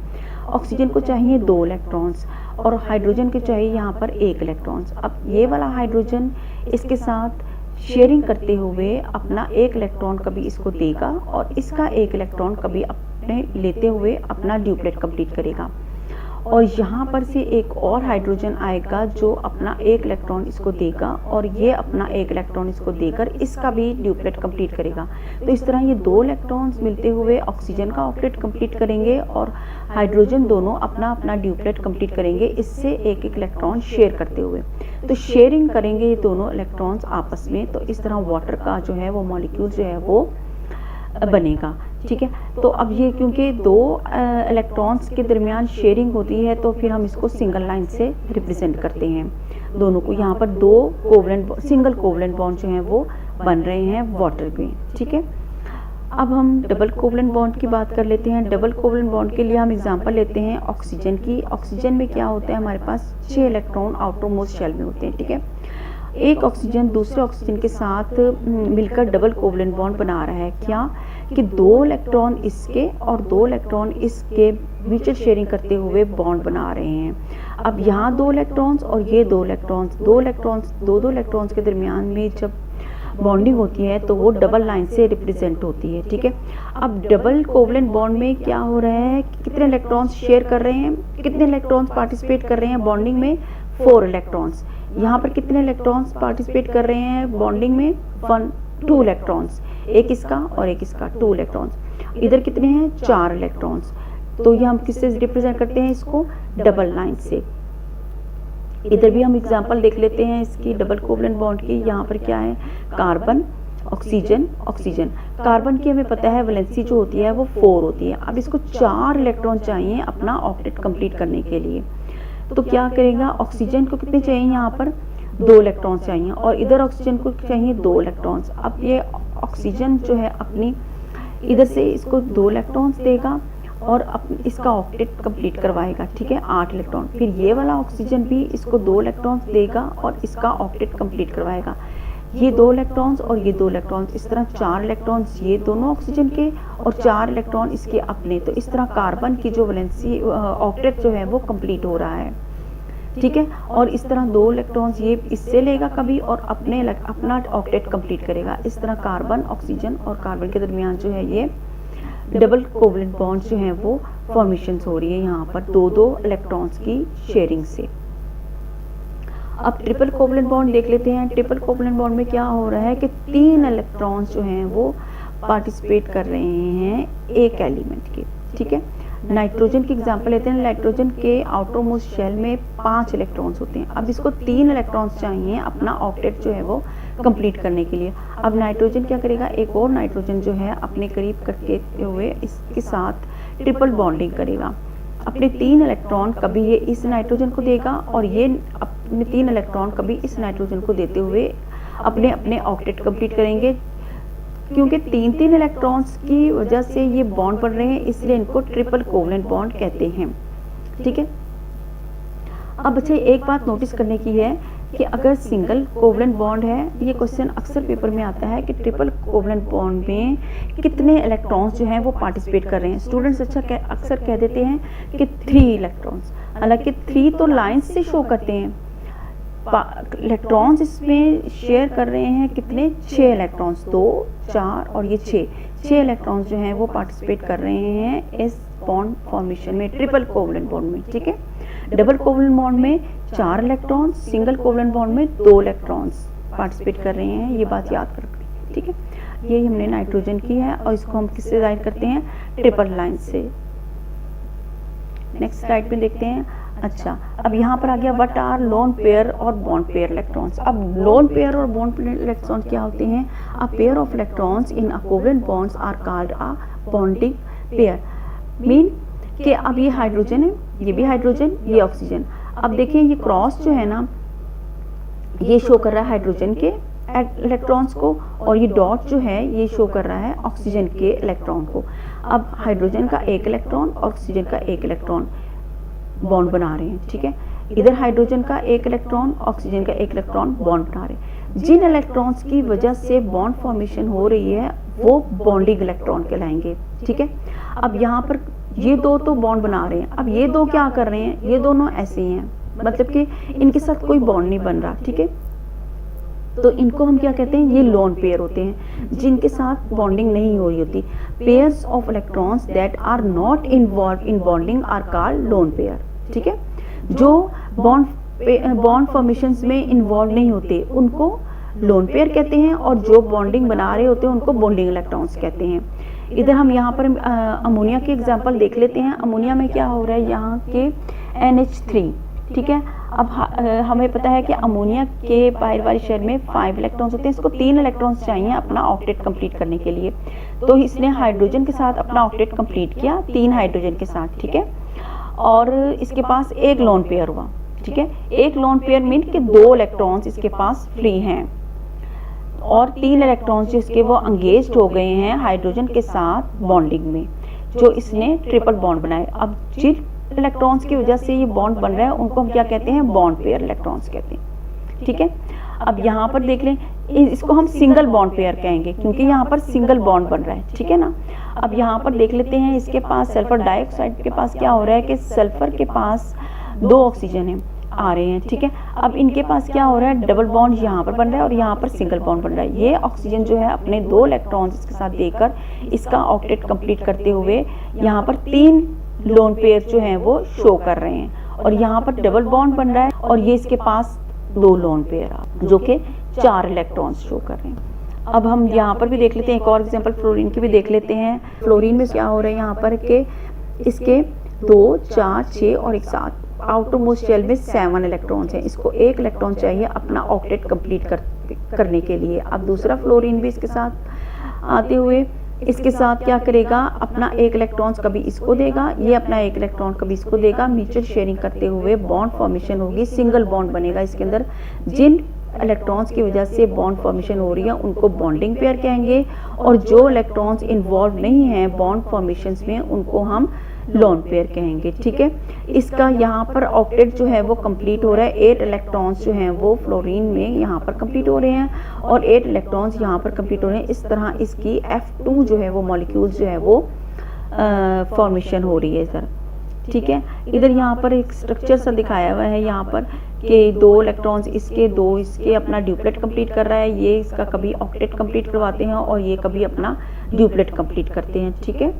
ऑक्सीजन को चाहिए 2 इलेक्ट्रॉन्स और हाइड्रोजन को चाहिए यहाँ पर 1 इलेक्ट्रॉन्स। अब ये वाला हाइड्रोजन इसके साथ शेयरिंग करते हुए अपना 1 इलेक्ट्रॉन कभी इसको देगा और इसका 1 इलेक्ट्रॉन कभी अपने लेते हुए अपना ड्यूप्लेट कंप्लीट करेगा। और यहाँ पर से एक और हाइड्रोजन आएगा जो अपना 1 इलेक्ट्रॉन इसको देगा और ये अपना 1 इलेक्ट्रॉन इसको देकर इसका भी ड्यूप्लेट कंप्लीट करेगा। तो इस तरह ये 2 इलेक्ट्रॉन्स मिलते हुए ऑक्सीजन का ऑक्टेट कंप्लीट करेंगे और हाइड्रोजन दोनों अपना अपना ड्यूप्लेट कंप्लीट करेंगे, इससे 1 इलेक्ट्रॉन शेयर करते हुए। तो शेयरिंग करेंगे ये दोनों इलेक्ट्रॉन्स आपस में, तो इस तरह वाटर का जो है वो मॉलिक्यूल जो है वो बनेगा, ठीक है। तो अब ये क्योंकि 2 इलेक्ट्रॉन्स के दरमियान शेयरिंग होती है तो फिर हम इसको सिंगल लाइन से रिप्रेजेंट करते हैं दोनों को। यहाँ पर 2 सिंगल कोवलेंट बॉन्ड जो हैं वो बन रहे हैं वाटर में, ठीक है। अब हम डबल कोवलेंट बॉन्ड की बात कर लेते हैं। डबल कोवलेंट बॉन्ड के लिए हम एग्जांपल लेते हैं ऑक्सीजन की। ऑक्सीजन में क्या होता है, हमारे पास 6 इलेक्ट्रॉन आउटरमोस्ट शेल में होते हैं, ठीक है। एक ऑक्सीजन दूसरे ऑक्सीजन के साथ मिलकर डबल कोवलेंट बॉन्ड बना रहा है। क्या कि 2 इलेक्ट्रॉन इसके और 2 इलेक्ट्रॉन इसके म्यूचुअल शेयरिंग करते हुए बॉन्ड बना रहे हैं। अब यहाँ 2 इलेक्ट्रॉन्स और ये 2 इलेक्ट्रॉन्स, 2 इलेक्ट्रॉन्स के दरमियान में जब बॉन्डिंग होती है तो वो डबल लाइन से रिप्रेजेंट होती है, ठीक है। अब डबल कोवलेंट बॉन्ड में क्या हो रहा है, कितने इलेक्ट्रॉन्स शेयर कर रहे हैं, कितने इलेक्ट्रॉन्स पार्टिसिपेट कर रहे हैं बॉन्डिंग में, 4 इलेक्ट्रॉन्स। यहाँ पर कितने इलेक्ट्रॉन्स पार्टिसिपेट कर रहे हैं बॉन्डिंग में, 2 इलेक्ट्रॉन्स, एक इसका और एक इसका, 2 इलेक्ट्रॉन्स। इधर कितने हैं, 4 इलेक्ट्रॉन्स। तो ये हम किससे रिप्रेजेंट करते हैं इसको, डबल लाइन से। इधर भी हम एग्जांपल देख लेते हैं इसकी डबल कोवलेंट बॉन्ड की। यहाँ पर क्या है, कार्बन, ऑक्सीजन, ऑक्सीजन। कार्बन की हमें पता है वैलेंसी जो होती है वो 4 होती है। अब इसको 4 इलेक्ट्रॉन चाहिए अपना ऑक्टेट कंप्लीट करने के लिए। तो क्या करेगा, ऑक्सीजन को कितने चाहिए, यहाँ पर 2 इलेक्ट्रॉन चाहिए और इधर ऑक्सीजन को चाहिए 2 इलेक्ट्रॉन्स। अब ये ऑक्सीजन जो है अपनी इधर से इसको 2 इलेक्ट्रॉन्स देगा और इसका ऑक्टेट कंप्लीट करवाएगा, ठीक है, 8 इलेक्ट्रॉन। फिर ये वाला ऑक्सीजन भी इसको 2 इलेक्ट्रॉन्स देगा और इसका ऑक्टेट कंप्लीट करवाएगा। ये 2 इलेक्ट्रॉन्स और ये 2 इलेक्ट्रॉन्स, इस तरह 4 इलेक्ट्रॉन्स ये दोनों ऑक्सीजन के और 4 इलेक्ट्रॉन इसके अपने। तो इस तरह कार्बन की जो वैलेंसी ऑक्टेट जो है वो कंप्लीट हो रहा है, ठीक है। और इस तरह 2 इलेक्ट्रॉन्स ये इससे लेगा कभी और अपना ऑक्टेट कंप्लीट करेगा। इस तरह कार्बन, ऑक्सीजन और कार्बन के दरमियान जो है ये डबल कोवलेंट बॉन्ड जो है वो फॉर्मेशन हो रही है यहाँ पर 2-2 इलेक्ट्रॉन्स की शेयरिंग से। अब ट्रिपल कोवलेंट बॉन्ड देख लेते हैं। ट्रिपल कोवलेंट बॉन्ड में क्या हो रहा है कि 3 इलेक्ट्रॉन्स जो हैं वो पार्टिसिपेट कर रहे हैं एक एलिमेंट के, ठीक है। नाइट्रोजन की एग्जांपल लेते हैं। नाइट्रोजन के आउटर मोस्ट शेल में 5 इलेक्ट्रॉन्स होते हैं। अब इसको 3 इलेक्ट्रॉन्स चाहिए अपना ऑक्टेट जो है वो कंप्लीट करने के लिए। अब नाइट्रोजन क्या करेगा, एक और नाइट्रोजन जो है अपने करीब करते हुए इसके साथ ट्रिपल बॉन्डिंग करेगा। अपने 3 इलेक्ट्रॉन कभी ये इस नाइट्रोजन को देगा और ये अपने 3 इलेक्ट्रॉन कभी इस नाइट्रोजन को देते हुए अपने अपने ऑक्टेट कंप्लीट करेंगे। क्योंकि 3-3 इलेक्ट्रॉन्स की वजह से ये बॉन्ड बन रहे हैं, इसलिए इनको ट्रिपल कोवलेंट बॉन्ड कहते हैं, ठीक है। अब अच्छा एक बात नोटिस करने की है कि अगर सिंगल कोवलेंट बॉन्ड है, ये क्वेश्चन अक्सर पेपर में आता है कि ट्रिपल कोवलेंट बॉन्ड में कितने इलेक्ट्रॉन्स जो हैं वो पार्टिसिपेट कर रहे हैं। स्टूडेंट्स अक्सर कह देते हैं कि 3 इलेक्ट्रॉन्स, हालांकि 3 तो लाइन से शो करते हैं। इलेक्ट्रॉन्स इसमें शेयर कर रहे हैं कितने, 6 इलेक्ट्रॉन्स, 2, 4 और ये 6 इलेक्ट्रॉन्स जो हैं वो पार्टिसिपेट कर रहे हैं इस बॉन्ड फॉर्मेशन में, ट्रिपल कोवलेंट बॉन्ड में, ठीक है। डबल कोवलेंट बॉन्ड में 4 इलेक्ट्रॉन्स, सिंगल कोवलेंट बॉन्ड में 2 इलेक्ट्रॉन्स पार्टिसिपेट कर रहे हैं, ये बात याद रखनी है, ठीक है। ये हमने नाइट्रोजन की है और इसको हम किससे जाहिर करते हैं, ट्रिपल लाइन से। नेक्स्ट स्लाइड पे देखते हैं। अच्छा, अब यहाँ पर आ गया व्हाट आर लोन पेयर और बॉन्ड पेयर इलेक्ट्रॉन्स। अब लोन पेयर और बॉन्ड पेयर इलेक्ट्रॉन्स क्या होते हैं, a pair of electrons in a covalent bonds are called a bonding pair. Mean कि अब ये हाइड्रोजन है, ये भी हाइड्रोजन, ये ऑक्सीजन। अब देखिए ये क्रॉस जो है ना, ये शो कर रहा है हाइड्रोजन के इलेक्ट्रॉन्स को, और ये डॉट जो है ये शो कर रहा है ऑक्सीजन के इलेक्ट्रॉन को। अब हाइड्रोजन का एक इलेक्ट्रॉन और ऑक्सीजन का एक इलेक्ट्रॉन बॉन्ड बना रहे हैं, ठीक है। इधर हाइड्रोजन का एक इलेक्ट्रॉन, ऑक्सीजन का एक इलेक्ट्रॉन बॉन्ड बना रहे हैं। जिन इलेक्ट्रॉन्स की वजह से बॉन्ड फॉर्मेशन हो रही है वो बॉन्डिंग इलेक्ट्रॉन कहलाएंगे, ठीक है। अब यहाँ पर ये दो तो बॉन्ड बना रहे हैं, अब ये दो क्या कर रहे हैं, ये दोनों ऐसे ही हैं, मतलब कि इनके साथ कोई बॉन्ड नहीं बन रहा, ठीक है। तो इनको हम क्या कहते हैं, ये लोन पेयर होते हैं जिनके साथ बॉन्डिंग नहीं हो रही होती। Pairs of electrons that are not involve in bonding are called lone pair, ठीक है। जो बॉन्ड फॉर्मेशंस में इन्वॉल्व नहीं होते उनको लोन पेयर कहते हैं, और जो बॉन्डिंग बना रहे होते हैं उनको बॉन्डिंग इलेक्ट्रॉन्स कहते हैं। इधर हम यहाँ पर अमोनिया के एग्जांपल देख लेते हैं। अमोनिया में क्या हो रहा है, यहाँ के NH3, ठीक है। अब हमें पता है कि अमोनिया के बाहर वाली शेल में 5 इलेक्ट्रॉन्स होते हैं, इसको 3 इलेक्ट्रॉन्स चाहिए अपना ऑक्टेट कंप्लीट करने के लिए। तो इसने हाइड्रोजन के साथ अपना ऑक्टेट कंप्लीट किया 3 हाइड्रोजन के साथ, ठीक है। और इसके पास एक लोन पेयर हुआ, ठीक है। एक लोन पेयर मीन कि 2 इलेक्ट्रॉन्स इसके पास फ्री हैं और 3 इलेक्ट्रॉन्स जिसके वो एंगेज्ड हो गए हैं हाइड्रोजन के साथ बॉन्डिंग में, जो इसने ट्रिपल बॉन्ड बनाए। अब जिन इलेक्ट्रॉन्स की वजह से ये बॉन्ड बन रहा है उनको हम क्या कहते हैं, बॉन्ड पेयर इलेक्ट्रॉन्स कहते हैं, ठीक है। अब यहाँ पर देख लें, इसको हम सिंगल बॉन्ड पेयर कहेंगे क्योंकि यहाँ पर सिंगल बॉन्ड बन रहा है, ठीक है ना। अब यहाँ पर देख लेते हैं, इसके पास सल्फर डाइऑक्साइड के पास क्या हो रहा है कि सल्फर के पास 2 ऑक्सीजन है आ रहे हैं, ठीक है। अब इनके पास क्या हो रहा है, डबल बॉन्ड यहाँ पर बन रहा है और यहाँ पर सिंगल बॉन्ड बन रहा है। ये ऑक्सीजन जो है अपने 2 इलेक्ट्रॉन्स इसके साथ देकर इसका ऑक्टेट कंप्लीट करते हुए यहाँ पर 3 लोन पेयर जो हैं वो शो कर रहे हैं, और यहाँ पर डबल बॉन्ड बन रहा है और ये इसके पास 2 लोन पेयर जो कि 4 इलेक्ट्रॉन्स शो कर रहे हैं। अब हम यहाँ पर भी देख लेते हैं, एक और एग्जांपल फ्लोरीन की भी देख लेते हैं। फ्लोरीन में क्या हो रहा है यहाँ पर कि इसके 2, 4, 6 और एक 7 आउटर मोस्ट शेल में 7 इलेक्ट्रॉन्स हैं। इसको 1 इलेक्ट्रॉन चाहिए अपना ऑक्टेट कंप्लीट करने के लिए। अब दूसरा फ्लोरीन भी इसके साथ आते हुए इसके साथ क्या करेगा, अपना 1 इलेक्ट्रॉन कभी इसको देगा, ये अपना 1 इलेक्ट्रॉन कभी इसको देगा। म्यूचुअल शेयरिंग करते हुए बॉन्ड फॉर्मेशन होगी, सिंगल बॉन्ड बनेगा इसके अंदर। जिन इलेक्ट्रॉन्स की वजह से बॉन्ड फॉर्मेशन हो रही है उनको बॉन्डिंग पेयर कहेंगे, और जो इलेक्ट्रॉन्स इन्वॉल्व नहीं हैं बॉन्ड फॉर्मेशन में उनको हम लोन पेयर कहेंगे, ठीक है। इसका यहाँ पर ऑक्टेट जो है वो कंप्लीट हो रहा है। 8 इलेक्ट्रॉन्स जो हैं वो फ्लोरीन में यहाँ पर कंप्लीट हो रहे हैं और 8 इलेक्ट्रॉन्स यहाँ पर कंप्लीट हो रहे हैं। इस तरह इसकी F2 जो है वो मॉलिक्यूल्स जो है वो फॉर्मेशन हो रही है सर, ठीक है। इधर यहाँ पर एक स्ट्रक्चर सा दिखाया हुआ है यहाँ पर कि 2 इलेक्ट्रॉन्स इसके, 2 इसके अपना ड्यूप्लेट कंप्लीट कर रहा है। ये इसका कभी ऑक्टेट कंप्लीट करवाते हैं और ये कभी अपना ड्यूप्लेट कंप्लीट करते हैं, ठीक है।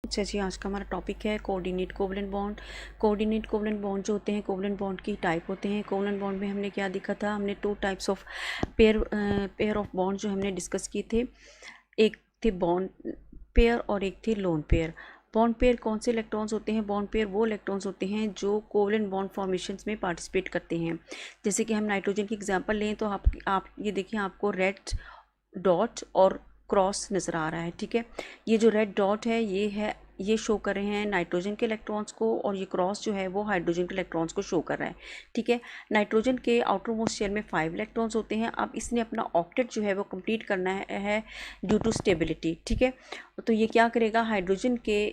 अच्छा जी, आज का हमारा टॉपिक है coordinate covalent bond. Coordinate covalent bond जो होते हैं, कोवलेंट बॉन्ड की टाइप होते हैं। कोवलेंट बॉन्ड में हमने क्या देखा था, हमने 2 types of pair of bond जो हमने डिस्कस किए थे। एक थे बॉन्ड पेयर और एक थे लोन पेयर। बॉन्ड पेयर कौन से इलेक्ट्रॉन्स होते हैं, बॉन्ड पेयर वो इलेक्ट्रॉन्स होते हैं जो कोवलेंट बॉन्ड फॉर्मेशंस में पार्टिसिपेट करते हैं। जैसे कि हम नाइट्रोजन की एग्जांपल लें तो आप ये देखिए, आपको रेड डॉट और क्रॉस नज़र आ रहा है, ठीक है। ये जो रेड डॉट है ये शो कर रहे हैं नाइट्रोजन के इलेक्ट्रॉन्स को, और ये क्रॉस जो है वो हाइड्रोजन के इलेक्ट्रॉन्स को शो कर रहा है, ठीक है। नाइट्रोजन के आउटर मोस्ट शेल में 5 इलेक्ट्रॉन्स होते हैं। अब इसने अपना ऑक्टेट जो है वो कंप्लीट करना है ड्यू टू स्टेबिलिटी, ठीक है। तो ये क्या करेगा, हाइड्रोजन के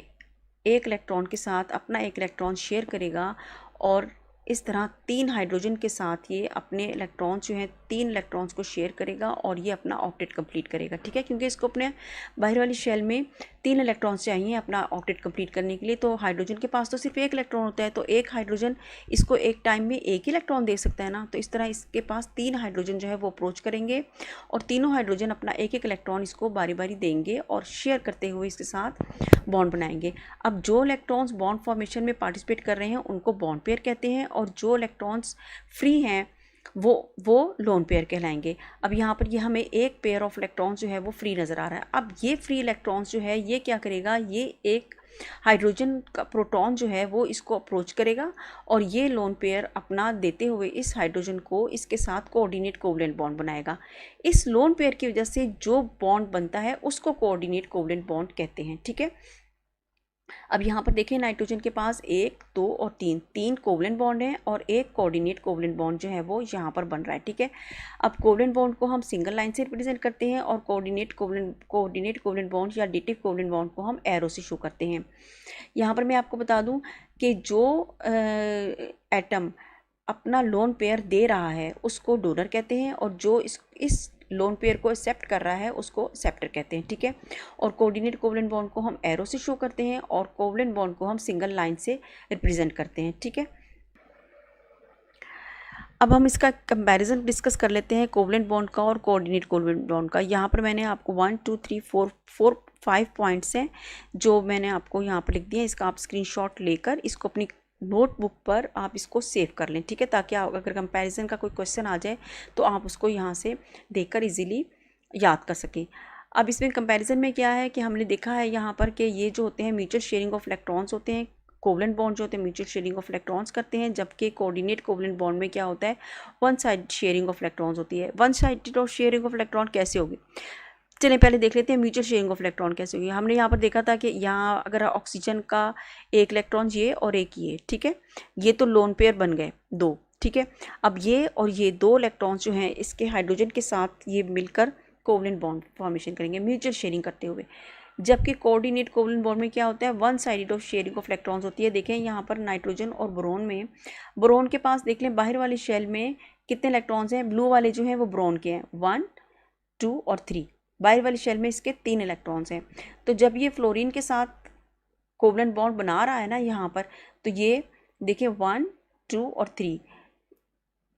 1 इलेक्ट्रॉन के साथ अपना 1 इलेक्ट्रॉन शेयर करेगा, और इस तरह 3 हाइड्रोजन के साथ ये अपने इलेक्ट्रॉन्स जो हैं 3 इलेक्ट्रॉन्स को शेयर करेगा और ये अपना ऑक्टेट कंप्लीट करेगा, ठीक है। क्योंकि इसको अपने बाहर वाली शेल में 3 इलेक्ट्रॉन्स चाहिए अपना ऑक्टेट कंप्लीट करने के लिए। तो हाइड्रोजन के पास तो सिर्फ 1 इलेक्ट्रॉन होता है, तो एक हाइड्रोजन इसको एक टाइम में 1 ही इलेक्ट्रॉन दे सकता है ना। तो इस तरह इसके पास 3 हाइड्रोजन जो है वो अप्रोच करेंगे और तीनों हाइड्रोजन अपना 1-1 इलेक्ट्रॉन इसको बारी बारी देंगे और शेयर करते हुए इसके साथ बॉन्ड बनाएंगे। अब जो इलेक्ट्रॉन्स बॉन्ड फॉर्मेशन में पार्टिसिपेट कर रहे हैं उनको बॉन्ड पेयर कहते हैं, और जो इलेक्ट्रॉन्स फ्री हैं वो लोन पेयर कहलाएंगे। अब यहाँ पर ये हमें एक पेयर ऑफ इलेक्ट्रॉन्स जो है वो फ्री नज़र आ रहा है। अब ये फ्री इलेक्ट्रॉन्स जो है ये क्या करेगा, ये एक हाइड्रोजन का प्रोटॉन जो है वो इसको अप्रोच करेगा और ये लोन पेयर अपना देते हुए इस हाइड्रोजन को इसके साथ कोऑर्डिनेट कोवलेंट बॉन्ड बनाएगा। इस लोन पेयर की वजह से जो बॉन्ड बनता है उसको कोऑर्डिनेट कोवलेंट बॉन्ड कहते हैं, ठीक है। अब यहाँ पर देखिए नाइट्रोजन के पास 1, 2 और 3 कोवलेंट बॉन्ड हैं और एक कोऑर्डिनेट कोवलेंट बॉन्ड जो है वो यहाँ पर बन रहा है, ठीक है। अब कोवलेंट बॉन्ड को हम सिंगल लाइन से रिप्रेजेंट करते हैं और कोऑर्डिनेट कोवलेंट बॉन्ड या एडिटिव कोवलेंट बॉन्ड को हम एरो से शो करते हैं। यहाँ पर मैं आपको बता दूँ कि जो एटम अपना लोन पेयर दे रहा है उसको डोनर कहते हैं और जो इस लोन पेयर को एक्सेप्ट कर रहा है उसको एक्सेप्टर कहते हैं, ठीक है। और कोऑर्डिनेट कोवलेंट बॉन्ड को हम एरो से शो करते हैं और कोवलेंट बॉन्ड को हम सिंगल लाइन से रिप्रेजेंट करते हैं, ठीक है। अब हम इसका कंपैरिजन डिस्कस कर लेते हैं कोवलेंट बॉन्ड का और कोऑर्डिनेट कोवलेंट बॉन्ड का। यहाँ पर मैंने आपको 1 2 3 4 5 पॉइंट्स हैं जो मैंने आपको यहाँ पर लिख दिया। इसका आप स्क्रीनशॉट लेकर इसको अपनी नोटबुक पर आप इसको सेव कर लें, ठीक है, ताकि अगर कंपैरिजन का कोई क्वेश्चन आ जाए तो आप उसको यहाँ से देखकर इजीली याद कर सकें। अब इसमें कंपैरिजन में क्या है कि हमने देखा है यहाँ पर कि ये जो होते हैं म्यूचुअल शेयरिंग ऑफ इलेक्ट्रॉन्स होते हैं, कोवलेंट बॉन्ड जो होते हैं म्यूचुअल शेयरिंग ऑफ इलेक्ट्रॉन्स करते हैं, जबकि कोऑर्डिनेट कोवलेंट बॉन्ड में क्या होता है, one side sharing of electrons होती है। One side of sharing of electron कैसे होगी, चलिए पहले देख लेते हैं म्यूचुअल शेयरिंग ऑफ इलेक्ट्रॉन कैसे होगी। हमने यहाँ पर देखा था कि यहाँ अगर ऑक्सीजन का एक इलेक्ट्रॉन ये और एक ये, ठीक है, ये तो लोन पेयर बन गए 2, ठीक है। अब ये और ये 2 इलेक्ट्रॉन्स जो हैं इसके हाइड्रोजन के साथ ये मिलकर कोवलेंट बॉन्ड फॉर्मेशन करेंगे म्यूचुअल शेयरिंग करते हुए। जबकि कोऑर्डिनेट कोवलेंट बॉन्ड में क्या होता है, one sided of sharing of electrons होती है। देखें यहाँ पर नाइट्रोजन और बोरोन में, बोरोन के पास देख लें बाहर वाली शेल में कितने इलेक्ट्रॉन्स हैं, ब्लू वाले जो हैं वो बोरोन के हैं 1, 2 और 3, बाहर वाली शेल में इसके 3 इलेक्ट्रॉन्स हैं। तो जब ये फ्लोरीन के साथ कोवलेंट बॉन्ड बना रहा है ना यहाँ पर, तो ये देखिए 1, 2 और 3,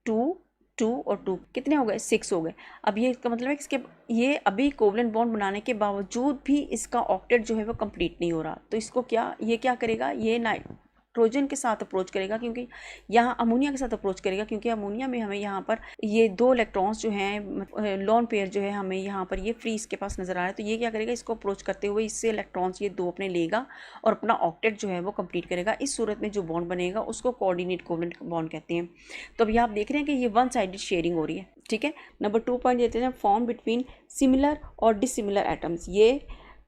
2, 2 और 2 कितने हो गए, 6 हो गए। अब ये इसका मतलब है कि इसके ये अभी कोवलेंट बॉन्ड बनाने के बावजूद भी इसका ऑक्टेट जो है वो कंप्लीट नहीं हो रहा। तो इसको ये क्या करेगा, ये नाइट्रोजन के साथ अप्रोच करेगा, क्योंकि यहाँ अमोनिया के साथ अप्रोच करेगा, क्योंकि अमोनिया में हमें यहाँ पर ये 2 इलेक्ट्रॉन्स जो हैं लोन पेयर जो है हमें यहाँ पर ये फ्री इसके पास नज़र आ रहा है। तो ये क्या करेगा, इसको अप्रोच करते हुए इससे इलेक्ट्रॉन्स ये 2 अपने लेगा और अपना ऑक्टेट जो है वो कंप्लीट करेगा। इस सूरत में जो बॉन्ड बनेगा उसको कोऑर्डिनेट कोवलेंट बॉन्ड कहते हैं। तो अभी आप देख रहे हैं कि ये वन साइडेड शेयरिंग हो रही है, ठीक है। नंबर 2 पॉइंट देते हैं, फॉर्म बिटवीन सिमिलर और डिसिमिलर एटम्स। ये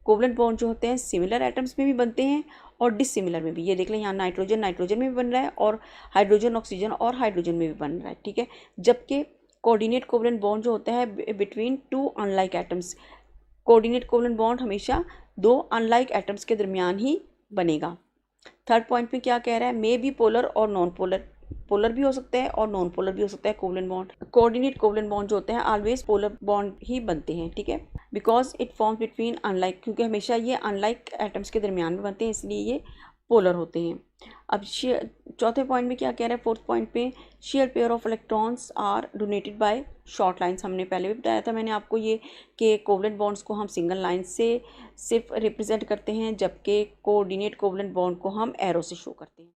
कोवलेंट बॉन्ड जो होते हैं सिमिलर एटम्स में भी बनते हैं और डिसिमिलर में भी। ये देख लें यहाँ नाइट्रोजन में भी बन रहा है और हाइड्रोजन ऑक्सीजन और हाइड्रोजन में भी बन रहा है, ठीक है। जबकि कोऑर्डिनेट कोवलेंट बॉन्ड जो होता है between 2 unlike atoms, coordinate covalent bond हमेशा 2 अनलाइक एटम्स के दरमियान ही बनेगा। थर्ड पॉइंट में क्या कह रहा है, मे बी पोलर और नॉन पोलर, पोलर भी हो सकता है और नॉन पोलर भी हो सकता है covalent bond. Coordinate covalent bond जो होते हैं ऑलवेज पोलर बॉन्ड ही बनते हैं, ठीक है, because it forms between unlike, क्योंकि हमेशा ये अनलाइक एटम्स के दरमियान में बनते हैं, इसलिए ये पोलर होते हैं। अब चौथे पॉइंट में क्या कह रहा है, फोर्थ पॉइंट पे, share pair of electrons are donated by short lines. हमने पहले भी बताया था मैंने आपको ये कि कोवलेंट बॉन्ड्स को हम सिंगल लाइन से सिर्फ रिप्रेजेंट करते हैं, जबकि कोऑर्डिनेट कोवलेंट बॉन्ड को हम एरो से शो करते हैं।